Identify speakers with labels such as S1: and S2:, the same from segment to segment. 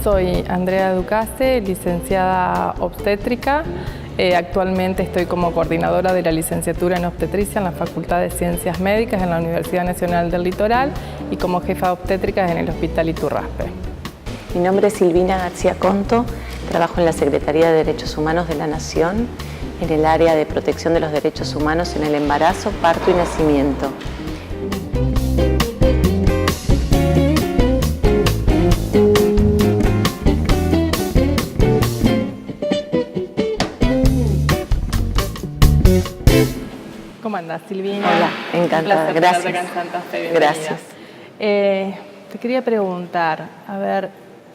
S1: Soy Andrea Ducase, licenciada obstétrica. Actualmente estoy como coordinadora de la licenciatura en obstetricia en la Facultad de Ciencias Médicas en la Universidad Nacional del Litoral y como jefa de obstétrica en el Hospital Iturraspe.
S2: Mi nombre es Silvina García Conto, trabajo en la Secretaría de Derechos Humanos de la Nación, en el área de protección de los derechos humanos en el embarazo, parto y nacimiento.
S1: ¿Cómo andás, Silvina?
S2: Hola, encantada, gracias.
S1: Acá en Santa Fe, bienvenida.
S2: Gracias.
S1: Te quería preguntar, a ver,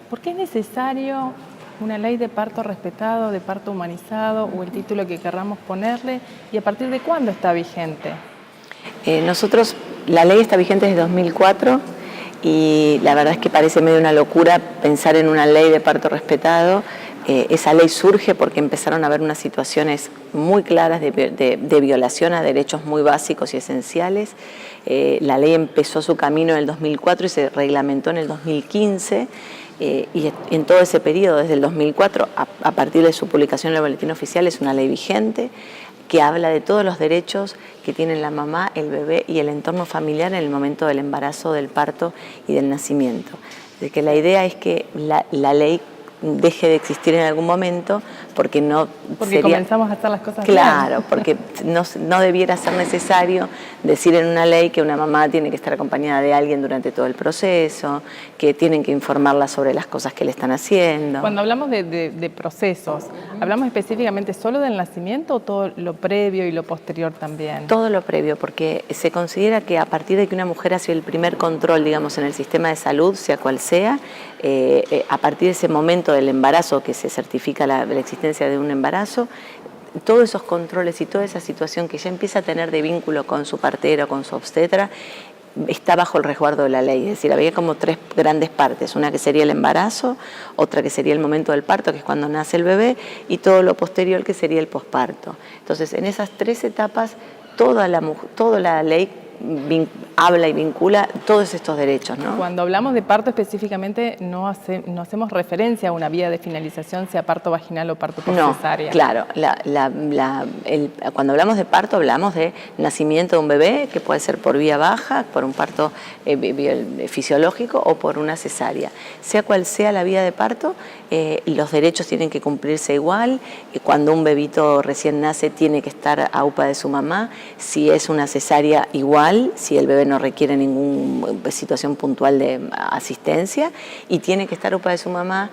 S1: ¿por qué es necesario una ley de parto respetado, de parto humanizado o el título que querramos ponerle y a partir de cuándo está vigente?
S2: La ley está vigente desde 2004 y la verdad es que parece medio una locura pensar en una ley de parto respetado. Esa ley surge porque empezaron a haber unas situaciones muy claras de violación a derechos muy básicos y esenciales. La ley empezó su camino en el 2004 y se reglamentó en el 2015. Y en todo ese periodo, desde el 2004, a partir de su publicación en el Boletín Oficial, es una ley vigente que habla de todos los derechos que tienen la mamá, el bebé y el entorno familiar en el momento del embarazo, del parto y del nacimiento. De que la idea es que la ley deje de existir en algún momento porque no
S1: porque
S2: sería,
S1: comenzamos a hacer las cosas
S2: claro,
S1: bien.
S2: porque no debiera ser necesario decir en una ley que una mamá tiene que estar acompañada de alguien durante todo el proceso, que tienen que informarla sobre las cosas que le están haciendo.
S1: Cuando hablamos de procesos, ¿hablamos específicamente solo del nacimiento o todo lo previo y lo posterior también?
S2: Todo lo previo, porque se considera que a partir de que una mujer hace el primer control, digamos, en el sistema de salud, sea cual sea, a partir de ese momento del embarazo que se certifica la existencia de un embarazo, todos esos controles y toda esa situación que ya empieza a tener de vínculo con su partera o con su obstetra, está bajo el resguardo de la ley. Es decir, había como tres grandes partes, una que sería el embarazo, otra que sería el momento del parto, que es cuando nace el bebé, y todo lo posterior que sería el posparto. Entonces, en esas tres etapas, toda la ley habla y vincula todos estos derechos, ¿no?
S1: Cuando hablamos de parto específicamente no hacemos referencia a una vía de finalización, sea parto vaginal o parto por cesárea.
S2: Claro, cuando hablamos de parto hablamos de nacimiento de un bebé, que puede ser por vía baja, por un parto fisiológico o por una cesárea. Sea cual sea la vía de parto, los derechos tienen que cumplirse igual. Cuando un bebito recién nace tiene que estar a UPA de su mamá. Si es una cesárea, igual, si el bebé no requiere ninguna situación puntual de asistencia, y tiene que estar UPA de su mamá,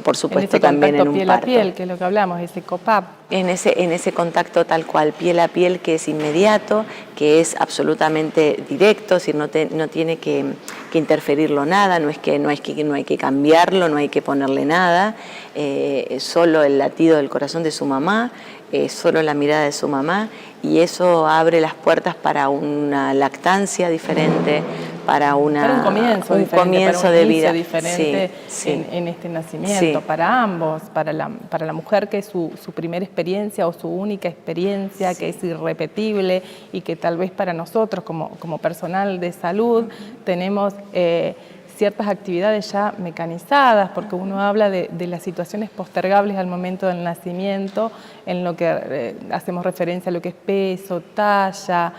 S2: por supuesto también en un
S1: piel
S2: parto.
S1: a piel, que es lo que hablamos, ese COPAP.
S2: En ese contacto tal cual, piel a piel, que es inmediato, que es absolutamente directo, es decir, no tiene que interferirlo nada, no hay que cambiarlo, no hay que ponerle nada, solo el latido del corazón de su mamá, solo la mirada de su mamá, y eso abre las puertas para una lactancia diferente, para un comienzo de vida
S1: diferente,
S2: sí.
S1: en este nacimiento, sí. Para ambos, para la mujer que es su primera experiencia o su única experiencia, sí. Que es irrepetible y que tal vez para nosotros como personal de salud tenemos ciertas actividades ya mecanizadas, porque uno habla de las situaciones postergables al momento del nacimiento, en lo que hacemos referencia a lo que es peso, talla,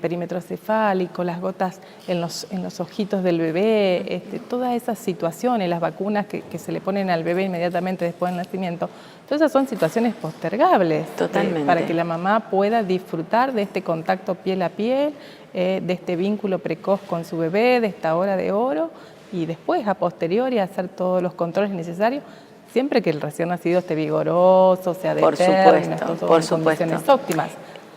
S1: perímetro cefálico, las gotas en los ojitos del bebé, todas esas situaciones, las vacunas que se le ponen al bebé inmediatamente después del nacimiento. Todas esas son situaciones postergables.
S2: Totalmente.
S1: Para que la mamá pueda disfrutar de este contacto piel a piel, de este vínculo precoz con su bebé, de esta hora de oro, y después, a posteriori, hacer todos los controles necesarios, siempre que el recién nacido esté vigoroso, sea de término,
S2: por supuesto.
S1: Condiciones óptimas.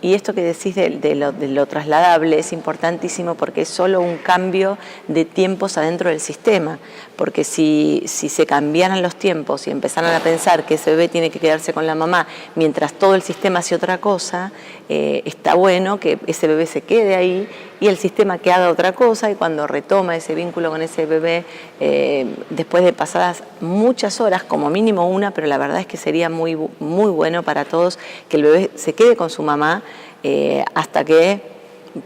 S2: Y esto que decís de lo trasladable es importantísimo porque es solo un cambio de tiempos adentro del sistema, porque si se cambiaran los tiempos y empezaran a pensar que ese bebé tiene que quedarse con la mamá mientras todo el sistema hace otra cosa, está bueno que ese bebé se quede ahí y el sistema que haga otra cosa, y cuando retoma ese vínculo con ese bebé, después de pasadas muchas horas, como mínimo una, pero la verdad es que sería muy bueno para todos que el bebé se quede con su mamá hasta que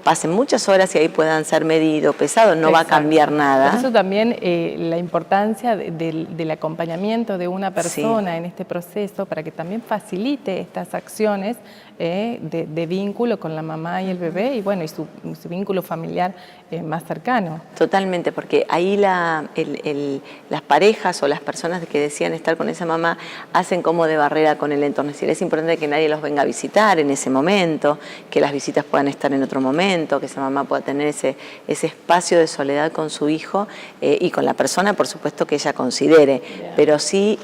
S2: pasen muchas horas y ahí puedan ser medidos, pesados, no va a cambiar nada.
S1: Por eso también la importancia del acompañamiento de una persona en este proceso para que también facilite estas acciones de vínculo con la mamá y el bebé y bueno, y su vínculo familiar más cercano.
S2: Totalmente, porque ahí las parejas o las personas que decían estar con esa mamá hacen como de barrera con el entorno. Es decir, es importante que nadie los venga a visitar en ese momento, que las visitas puedan estar en otro momento, que esa mamá pueda tener ese espacio de soledad con su hijo y con la persona, por supuesto, que ella considere, pero sí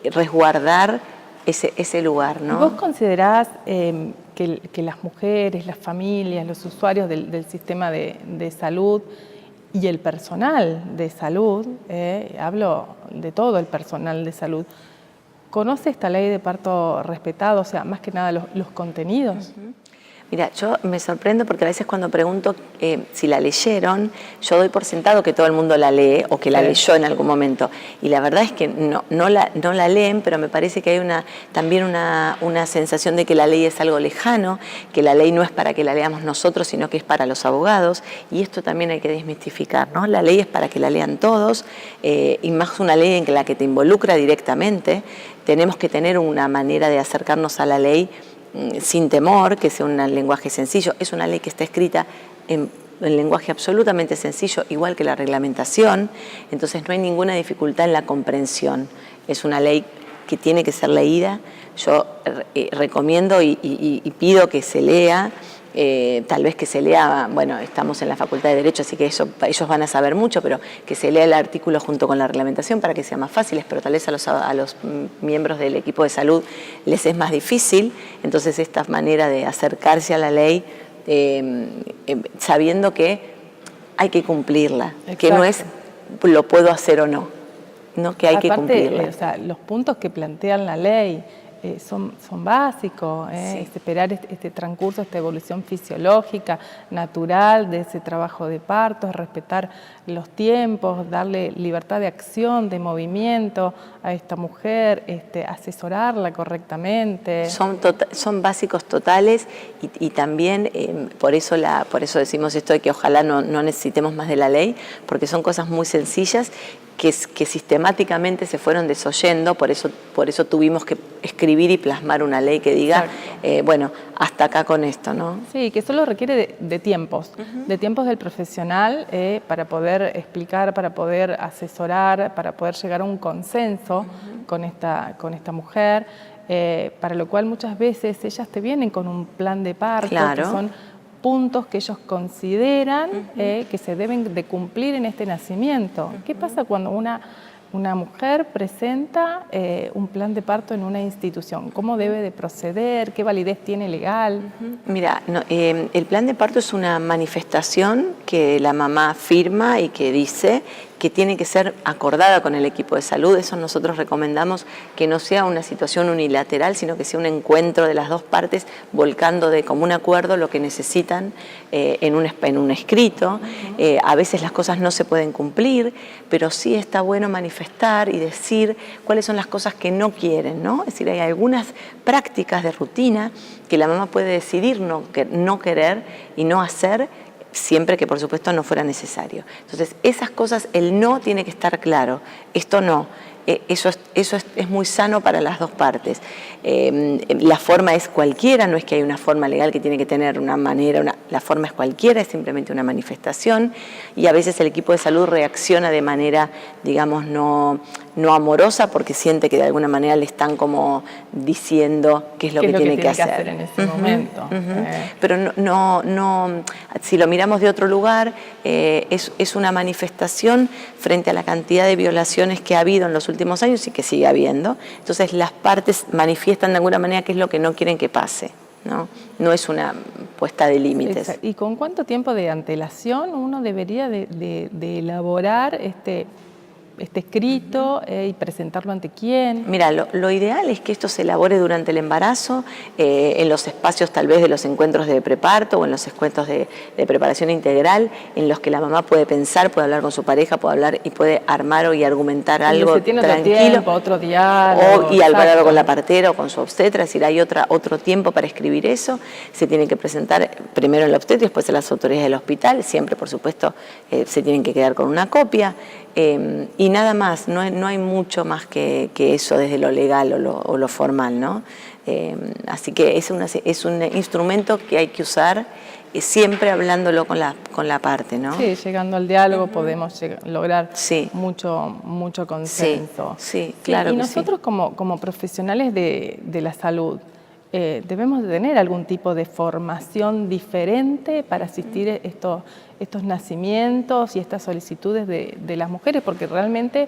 S2: resguardar ese lugar, ¿no?
S1: ¿Vos considerás que las mujeres, las familias, los usuarios del sistema de salud y el personal de salud, hablo de todo el personal de salud, conoce esta ley de parto respetado, o sea, más que nada los contenidos?
S2: Mira, yo me sorprendo porque a veces cuando pregunto si la leyeron, yo doy por sentado que todo el mundo la lee o que la leyó en algún momento. Y la verdad es que no la leen, pero me parece que hay también una sensación de que la ley es algo lejano, que la ley no es para que la leamos nosotros, sino que es para los abogados. Y esto también hay que desmistificar, ¿no? La ley es para que la lean todos, y más una ley en la que te involucra directamente. Tenemos que tener una manera de acercarnos a la ley sin temor, que sea un lenguaje sencillo. Es una ley que está escrita en lenguaje absolutamente sencillo, igual que la reglamentación, entonces no hay ninguna dificultad en la comprensión. Es una ley que tiene que ser leída. Yo recomiendo y pido que se lea, tal vez que se lea, bueno, estamos en la Facultad de Derecho, así que ellos van a saber mucho, pero que se lea el artículo junto con la reglamentación para que sea más fácil, pero tal vez a los miembros del equipo de salud les es más difícil. Entonces esta manera de acercarse a la ley sabiendo que hay que cumplirla, que no es lo puedo hacer o no, que hay que cumplirla.
S1: O sea, los puntos que plantean la ley son básicos, esperar este transcurso, esta evolución fisiológica, natural de ese trabajo de parto, respetar los tiempos, darle libertad de acción, de movimiento a esta mujer, asesorarla correctamente.
S2: Son básicos totales y también por eso decimos esto de que ojalá no necesitemos más de la ley, porque son cosas muy sencillas que sistemáticamente se fueron desoyendo, por eso tuvimos que escribir y plasmar una ley que diga, bueno, hasta acá con esto, ¿no?
S1: Sí, que solo requiere de tiempos, de tiempos del profesional para poder explicar, para poder asesorar, para poder llegar a un consenso con esta mujer, para lo cual muchas veces ellas te vienen con un plan de parto, que son puntos que ellos consideran que se deben de cumplir en este nacimiento. ¿Qué pasa cuando una mujer presenta un plan de parto en una institución? ¿Cómo debe de proceder? ¿Qué validez tiene legal?
S2: Mira, el plan de parto es una manifestación que la mamá firma y que dice que tiene que ser acordada con el equipo de salud. Eso nosotros recomendamos que no sea una situación unilateral, sino que sea un encuentro de las dos partes volcando de común acuerdo lo que necesitan en un escrito. A veces las cosas no se pueden cumplir, pero sí está bueno manifestar y decir cuáles son las cosas que no quieren, ¿no? Es decir, hay algunas prácticas de rutina que la mamá puede decidir no querer y no hacer, siempre que por supuesto no fuera necesario. Entonces esas cosas, el no tiene que estar claro, esto no. Eso es muy sano para las dos partes. La forma es cualquiera, no es que hay una forma legal que tiene que tener una manera, la forma es cualquiera, es simplemente una manifestación, y a veces el equipo de salud reacciona de manera, digamos, no amorosa, porque siente que de alguna manera le están como diciendo qué es lo que tiene que hacer
S1: en ese momento.
S2: Pero si lo miramos de otro lugar, es una manifestación frente a la cantidad de violaciones que ha habido en los últimos años y que sigue habiendo. Entonces las partes manifiestan de alguna manera qué es lo que no quieren que pase, ¿no? No es una puesta de límites.
S1: Exacto. ¿Y con cuánto tiempo de antelación uno debería de elaborar esté escrito y presentarlo ante quién?
S2: Mira, lo ideal es que esto se elabore durante el embarazo, en los espacios tal vez de los encuentros de preparto o en los encuentros de preparación integral, en los que la mamá puede pensar, puede hablar con su pareja, puede hablar y puede armar y argumentar algo
S1: se tiene
S2: tranquilo.
S1: Otro tiempo, otro diálogo.
S2: Y hablarlo con la partera o con su obstetra, es decir, hay otro tiempo para escribir eso. Se tiene que presentar primero en la obstetra y después en las autoridades del hospital. Siempre, por supuesto, se tienen que quedar con una copia. Y nada más, no hay mucho más que eso desde lo legal o lo formal, ¿no? Así que es un instrumento que hay que usar siempre hablándolo con la parte, ¿no?
S1: Sí, llegando al diálogo podemos lograr mucho consenso.
S2: Sí, claro.
S1: Y nosotros como profesionales de la salud, debemos de tener algún tipo de formación diferente para asistir a estos nacimientos y estas solicitudes de las mujeres, porque realmente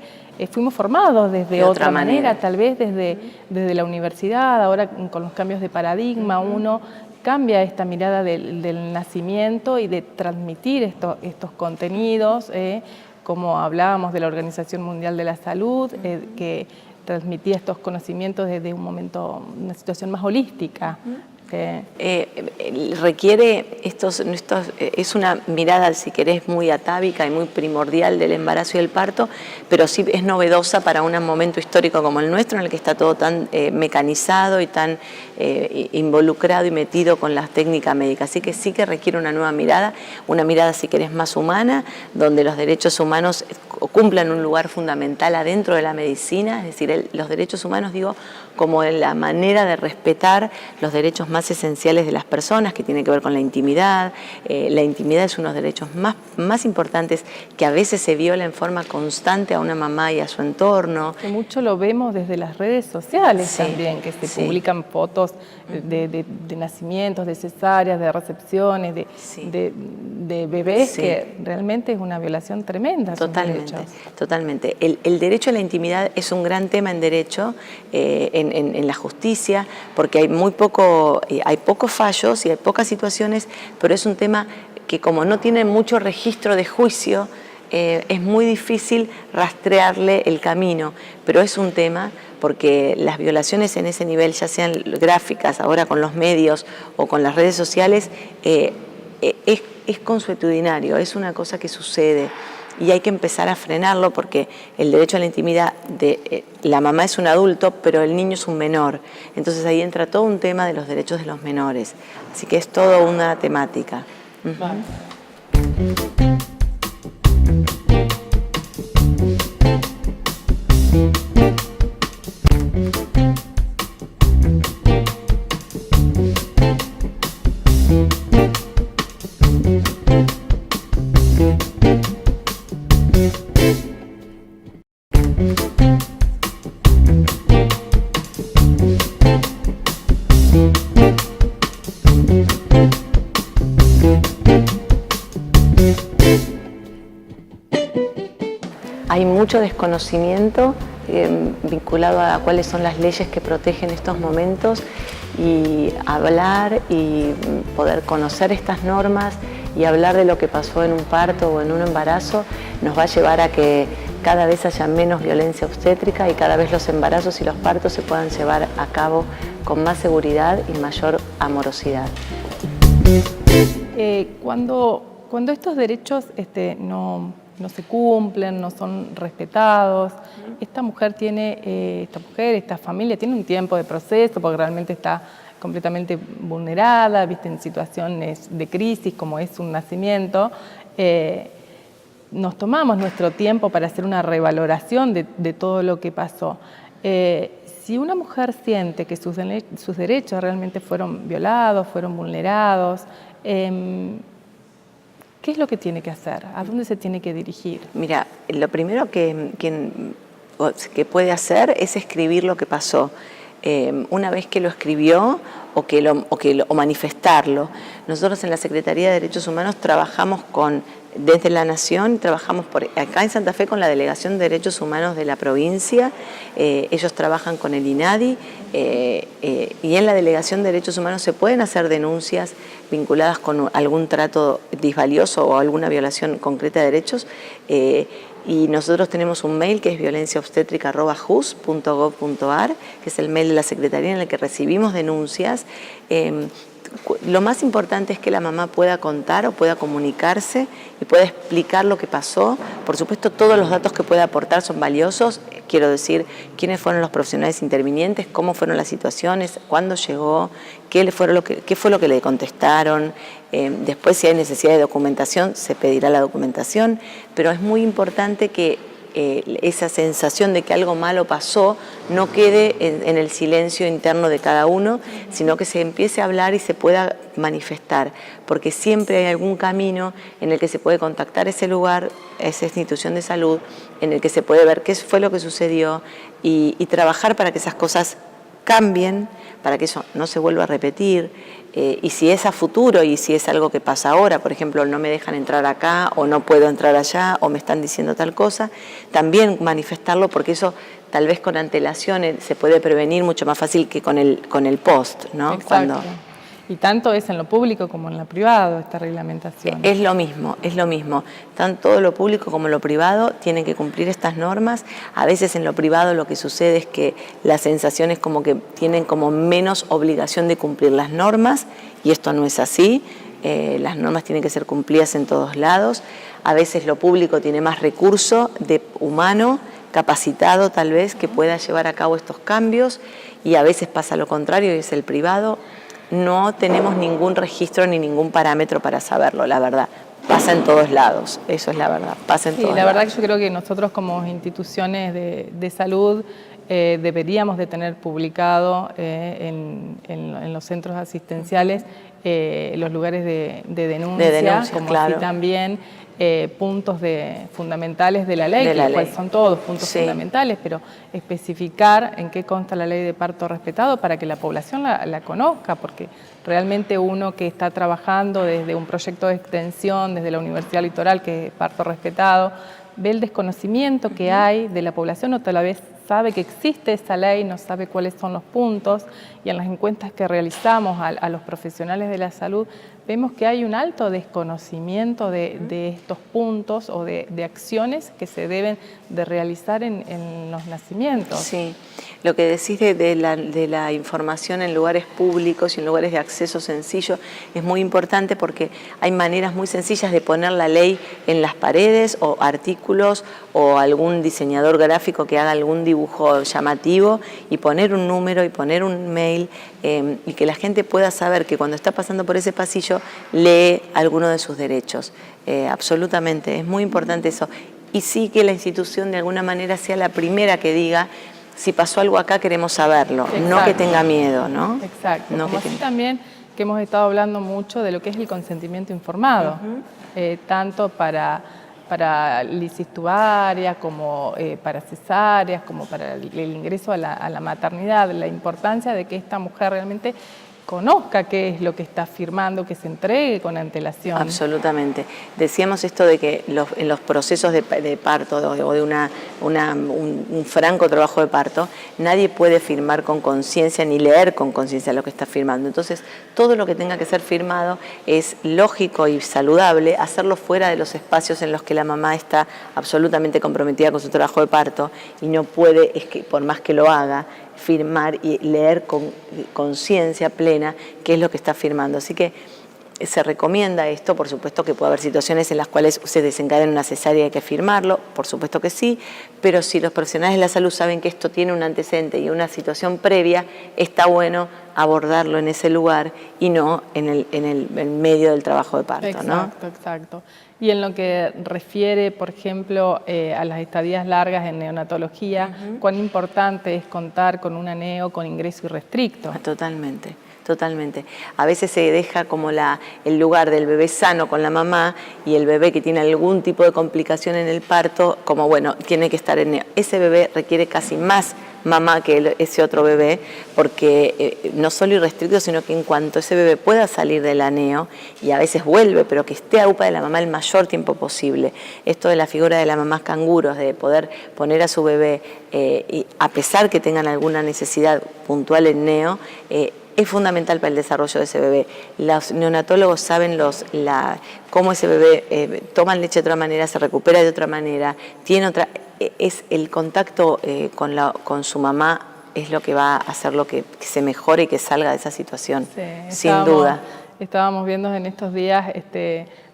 S1: fuimos formados desde otra manera, tal vez desde la universidad. Ahora con los cambios de paradigma uno cambia esta mirada del nacimiento y de transmitir estos contenidos, como hablábamos de la Organización Mundial de la Salud, que transmitía estos conocimientos desde un momento, una situación más holística.
S2: Requiere, es una mirada, si querés, muy atávica y muy primordial del embarazo y el parto, pero sí es novedosa para un momento histórico como el nuestro, en el que está todo tan mecanizado y tan involucrado y metido con la técnica médica. Así que sí que requiere una nueva mirada, si querés, más humana, donde los derechos humanos cumplan un lugar fundamental adentro de la medicina, es decir, los derechos humanos, digo, como la manera de respetar los derechos más esenciales de las personas, que tiene que ver con la intimidad. La intimidad es uno de los derechos más importantes, que a veces se viola en forma constante a una mamá y a su entorno.
S1: Que mucho lo vemos desde las redes sociales también, que se publican fotos de nacimientos, de cesáreas, de recepciones, de bebés, que realmente es una violación tremenda.
S2: Totalmente. El derecho a la intimidad es un gran tema en derecho, en la justicia, porque hay pocos fallos y hay pocas situaciones, pero es un tema que, como no tiene mucho registro de juicio, es muy difícil rastrearle el camino, pero es un tema porque las violaciones en ese nivel, ya sean gráficas, ahora con los medios o con las redes sociales, es consuetudinario, es una cosa que sucede. Y hay que empezar a frenarlo, porque el derecho a la intimidad la mamá es un adulto, pero el niño es un menor. Entonces ahí entra todo un tema de los derechos de los menores. Así que es toda una temática. Hay mucho desconocimiento vinculado a cuáles son las leyes que protegen estos momentos, y hablar y poder conocer estas normas y hablar de lo que pasó en un parto o en un embarazo nos va a llevar a que cada vez haya menos violencia obstétrica y cada vez los embarazos y los partos se puedan llevar a cabo con más seguridad y mayor amorosidad.
S1: Cuando estos derechos no se cumplen, no son respetados, esta familia tiene un tiempo de proceso, porque realmente está completamente vulnerada, ¿viste?, en situaciones de crisis como es un nacimiento. Nos tomamos nuestro tiempo para hacer una revaloración de todo lo que pasó. Si una mujer siente que sus derechos realmente fueron violados, fueron vulnerados, ¿qué es lo que tiene que hacer? ¿A dónde se tiene que dirigir?
S2: Mira, lo primero que puede hacer es escribir lo que pasó. Una vez que lo escribió o manifestarlo. Nosotros en la Secretaría de Derechos Humanos trabajamos desde la Nación, trabajamos acá en Santa Fe con la Delegación de Derechos Humanos de la provincia. Ellos trabajan con el INADI, y en la Delegación de Derechos Humanos se pueden hacer denuncias vinculadas con algún trato disvalioso o alguna violación concreta de derechos. y nosotros tenemos un mail que es violenciaobstétrica@jus.gov.ar, que es el mail de la Secretaría en el que recibimos denuncias. Lo más importante es que la mamá pueda contar o pueda comunicarse y pueda explicar lo que pasó. Por supuesto, todos los datos que pueda aportar son valiosos. Quiero decir, quiénes fueron los profesionales intervinientes, cómo fueron las situaciones, cuándo llegó, qué fue lo que le contestaron. Después, si hay necesidad de documentación, se pedirá la documentación, pero es muy importante que esa sensación de que algo malo pasó no quede en el silencio interno de cada uno, sino que se empiece a hablar y se pueda manifestar, porque siempre hay algún camino en el que se puede contactar ese lugar, esa institución de salud, en el que se puede ver qué fue lo que sucedió y trabajar para que esas cosas cambien, para que eso no se vuelva a repetir. Y si es a futuro y si es algo que pasa ahora, por ejemplo, no me dejan entrar acá o no puedo entrar allá o me están diciendo tal cosa, también manifestarlo, porque eso tal vez con antelación se puede prevenir mucho más fácil que con el post, ¿no?
S1: Exacto. Y tanto es en lo público como en lo privado esta reglamentación.
S2: Es lo mismo, es lo mismo. Tanto lo público como lo privado tienen que cumplir estas normas. A veces en lo privado lo que sucede es que la sensación es como que tienen como menos obligación de cumplir las normas, y esto no es así. Las normas tienen que ser cumplidas en todos lados. A veces lo público tiene más recurso humano, capacitado tal vez, que pueda llevar a cabo estos cambios, y a veces pasa lo contrario y es el privado. No tenemos ningún registro ni ningún parámetro para saberlo, la verdad. Pasa en todos lados, eso es la verdad, pasa en todos lados.
S1: Sí, la verdad que yo creo que nosotros como instituciones de salud deberíamos de tener publicado en los centros asistenciales los lugares de denuncia, como
S2: claro.
S1: así también puntos fundamentales de la ley, que son todos puntos fundamentales, pero especificar en qué consta la ley de parto respetado para que la población la conozca, porque realmente uno que está trabajando desde un proyecto de extensión, desde la Universidad Litoral, que es parto respetado, ve el desconocimiento que hay de la población, o tal vez sabe que existe esa ley, no sabe cuáles son los puntos, y en las encuestas que realizamos a los profesionales de la salud vemos que hay un alto desconocimiento de estos puntos o de acciones que se deben de realizar en los nacimientos.
S2: Sí, lo que decís de la información en lugares públicos y en lugares de acceso sencillo es muy importante, porque hay maneras muy sencillas de poner la ley en las paredes o artículos, o algún diseñador gráfico que haga algún dibujo llamativo y poner un número y poner un mail, y que la gente pueda saber que cuando está pasando por ese pasillo lee alguno de sus derechos. Absolutamente, es muy importante eso. Y sí que la institución de alguna manera sea la primera que diga: si pasó algo acá queremos saberlo. Exacto. No que tenga miedo, ¿no?
S1: Exacto, no como así también que hemos estado hablando mucho de lo que es el consentimiento informado, tanto para licistuaria, como para cesáreas, como para el ingreso a la maternidad, la importancia de que esta mujer realmente conozca qué es lo que está firmando, que se entregue con antelación.
S2: Absolutamente. Decíamos esto de que en los procesos de parto o de un franco trabajo de parto, nadie puede firmar con conciencia ni leer con conciencia lo que está firmando. Entonces, todo lo que tenga que ser firmado es lógico y saludable hacerlo fuera de los espacios en los que la mamá está absolutamente comprometida con su trabajo de parto y no puede, por más que lo haga, firmar y leer con conciencia plena qué es lo que está firmando. Así que se recomienda esto. Por supuesto que puede haber situaciones en las cuales se desencadena una cesárea y hay que firmarlo, por supuesto que sí, pero si los profesionales de la salud saben que esto tiene un antecedente y una situación previa, está bueno abordarlo en ese lugar y no en medio del trabajo de parto.
S1: Exacto,
S2: ¿no?
S1: Exacto. Y en lo que refiere, por ejemplo, a las estadías largas en neonatología, cuán importante es contar con una neo con ingreso irrestricto.
S2: Totalmente. Totalmente. A veces se deja como el lugar del bebé sano con la mamá y el bebé que tiene algún tipo de complicación en el parto, como bueno, tiene que estar en neo. Ese bebé requiere casi más mamá que ese otro bebé, porque no solo irrestricto, sino que en cuanto ese bebé pueda salir de la neo, y a veces vuelve, pero que esté a UPA de la mamá el mayor tiempo posible. Esto de la figura de las mamás canguros, de poder poner a su bebé, y a pesar que tengan alguna necesidad puntual en neo, es fundamental para el desarrollo de ese bebé. Los neonatólogos saben cómo ese bebé toma leche de otra manera, se recupera de otra manera, tiene otra... Es el contacto con su mamá es lo que va a hacer lo que se mejore y que salga de esa situación,
S1: sí,
S2: sin duda.
S1: Estábamos viendo en estos días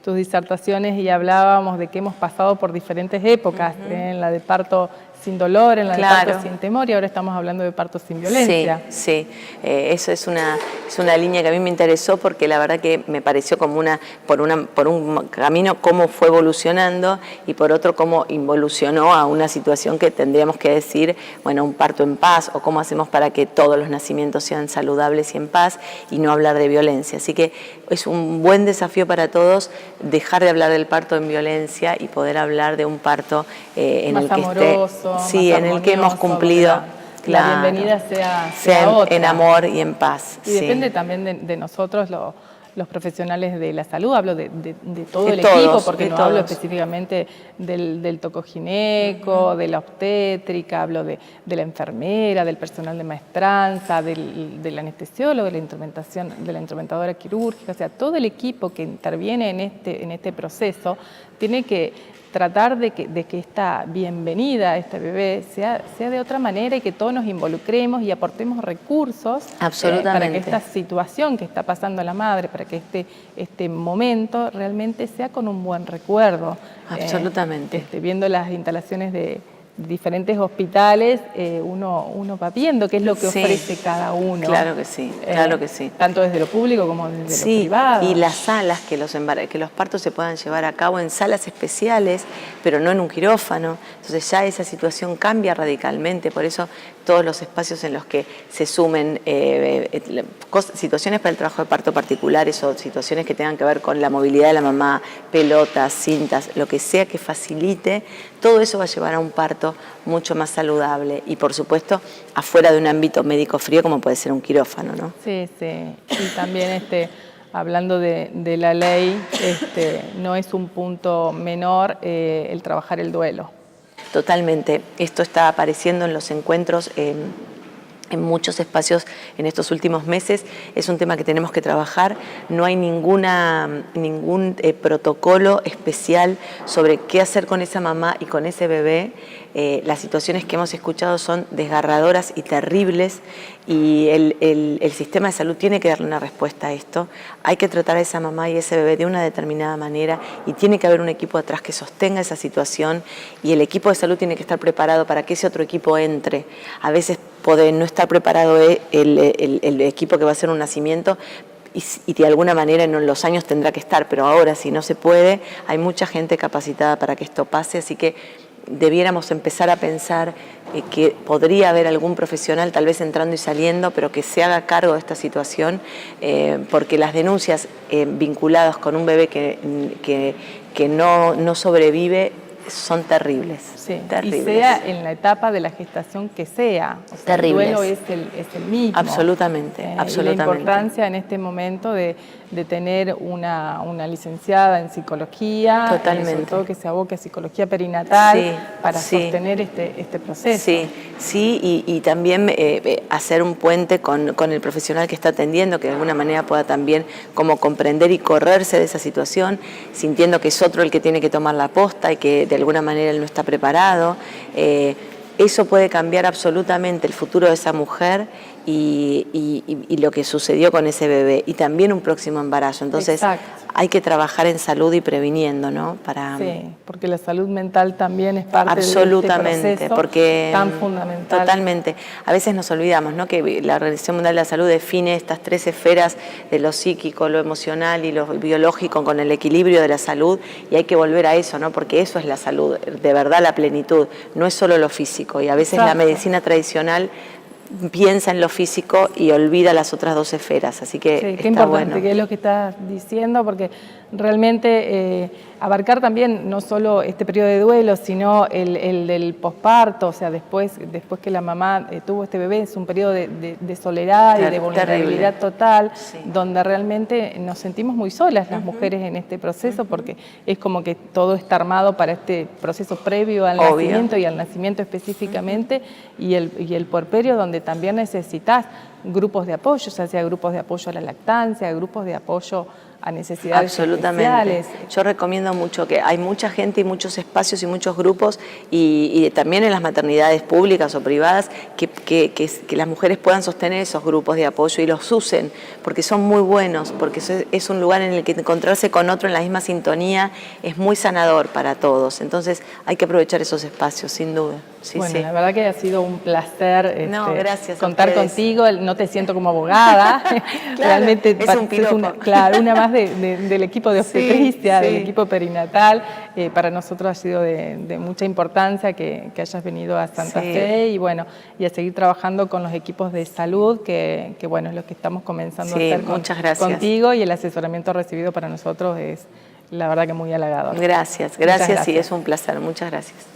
S1: tus disertaciones y hablábamos de que hemos pasado por diferentes épocas, en la de parto sin dolor, en la de parto sin temor, y ahora estamos hablando de parto sin violencia.
S2: Sí, eso es una línea que a mí me interesó porque la verdad que me pareció como por un camino cómo fue evolucionando y por otro cómo involucionó a una situación que tendríamos que decir, bueno, un parto en paz, o cómo hacemos para que todos los nacimientos sean saludables y en paz y no hablar de violencia. Así que es un buen desafío para todos dejar de hablar del parto en violencia y poder hablar de un parto en el que
S1: amoroso,
S2: sí, en el que hemos cumplido.
S1: La bienvenida sea otra.
S2: En amor y en paz.
S1: Y depende también de nosotros, los profesionales de la salud, hablo de todo el
S2: todos,
S1: equipo, porque no
S2: todos.
S1: hablo específicamente del tocogineco, de la obstétrica, hablo de la enfermera, del personal de maestranza, del anestesiólogo, de la instrumentadora quirúrgica, o sea, todo el equipo que interviene en este proceso tiene que tratar de que esta bienvenida a este bebé sea de otra manera y que todos nos involucremos y aportemos recursos para que esta situación que está pasando la madre, para que este momento realmente sea con un buen recuerdo.
S2: Absolutamente.
S1: Viendo las instalaciones de diferentes hospitales, uno va viendo qué es lo que ofrece cada uno.
S2: Claro que sí, claro que sí.
S1: Tanto desde lo público como desde lo privado.
S2: Y las salas, que los partos se puedan llevar a cabo en salas especiales, pero no en un quirófano. Entonces ya esa situación cambia radicalmente, por eso todos los espacios en los que se sumen situaciones para el trabajo de parto particulares o situaciones que tengan que ver con la movilidad de la mamá, pelotas, cintas, lo que sea que facilite, todo eso va a llevar a un parto mucho más saludable y, por supuesto, afuera de un ámbito médico frío como puede ser un quirófano, ¿no?
S1: Sí, sí. Y también hablando de la ley, no es un punto menor el trabajar el duelo.
S2: Totalmente. Esto está apareciendo en los encuentros en muchos espacios en estos últimos meses. Es un tema que tenemos que trabajar. No hay ningún protocolo especial sobre qué hacer con esa mamá y con ese bebé. Las situaciones que hemos escuchado son desgarradoras y terribles y el sistema de salud tiene que darle una respuesta a esto. Hay que tratar a esa mamá y ese bebé de una determinada manera y tiene que haber un equipo atrás que sostenga esa situación y el equipo de salud tiene que estar preparado para que ese otro equipo entre. A veces puede no estar preparado el equipo que va a hacer un nacimiento y de alguna manera en los años tendrá que estar, pero ahora si no se puede, hay mucha gente capacitada para que esto pase, así que debiéramos empezar a pensar que podría haber algún profesional tal vez entrando y saliendo, pero que se haga cargo de esta situación, porque las denuncias vinculadas con un bebé que no sobrevive son terribles.
S1: Sí,
S2: terribles.
S1: Y sea en la etapa de la gestación que sea. O sea,
S2: terribles.
S1: El duelo es el mismo.
S2: Absolutamente, absolutamente.
S1: Y la importancia en este momento de tener una licenciada en psicología, sobre todo que se aboque a psicología perinatal para sostener este proceso.
S2: Sí, y también hacer un puente con el profesional que está atendiendo, que de alguna manera pueda también como comprender y correrse de esa situación, sintiendo que es otro el que tiene que tomar la posta y que de alguna manera él no está preparado. Eso puede cambiar absolutamente el futuro de esa mujer y lo que sucedió con ese bebé y también un próximo embarazo. Entonces hay que trabajar en salud y previniendo, ¿no?
S1: Sí, porque la salud mental también es parte de este proceso tan fundamental.
S2: Totalmente. A veces nos olvidamos, ¿no?, que la Organización Mundial de la Salud define estas 3 esferas de lo psíquico, lo emocional y lo biológico con el equilibrio de la salud y hay que volver a eso, ¿no? Porque eso es la salud, de verdad la plenitud, no es solo lo físico y a veces la medicina tradicional piensa en lo físico y olvida las otras 2 esferas, así que
S1: qué importante que es lo que estás diciendo, porque realmente abarcar también no solo este periodo de duelo, sino el del posparto, o sea, después que la mamá tuvo este bebé, es un periodo de soledad y de vulnerabilidad total, sí, donde realmente nos sentimos muy solas las mujeres en este proceso, porque es como que todo está armado para este proceso previo al nacimiento y al nacimiento específicamente, y el puerperio, donde también necesitas grupos de apoyo, ya sea grupos de apoyo a la lactancia, grupos de apoyo a necesidades especiales.
S2: Yo recomiendo mucho que hay mucha gente y muchos espacios y muchos grupos y también en las maternidades públicas o privadas que las mujeres puedan sostener esos grupos de apoyo y los usen porque son muy buenos, porque es un lugar en el que encontrarse con otro en la misma sintonía es muy sanador para todos. Entonces hay que aprovechar esos espacios, sin duda. Sí,
S1: bueno,
S2: sí.
S1: La verdad que ha sido un placer
S2: gracias
S1: contar contigo, no te siento como abogada,
S2: claro,
S1: realmente
S2: es un piropo.
S1: una más del equipo de obstetricia, sí, del equipo perinatal. Para nosotros ha sido de mucha importancia que hayas venido a Santa Fe y bueno, y a seguir trabajando con los equipos de salud, que bueno, es lo que estamos comenzando a hacer contigo, y el asesoramiento recibido para nosotros es la verdad que muy halagador.
S2: Gracias, sí, es un placer, muchas gracias.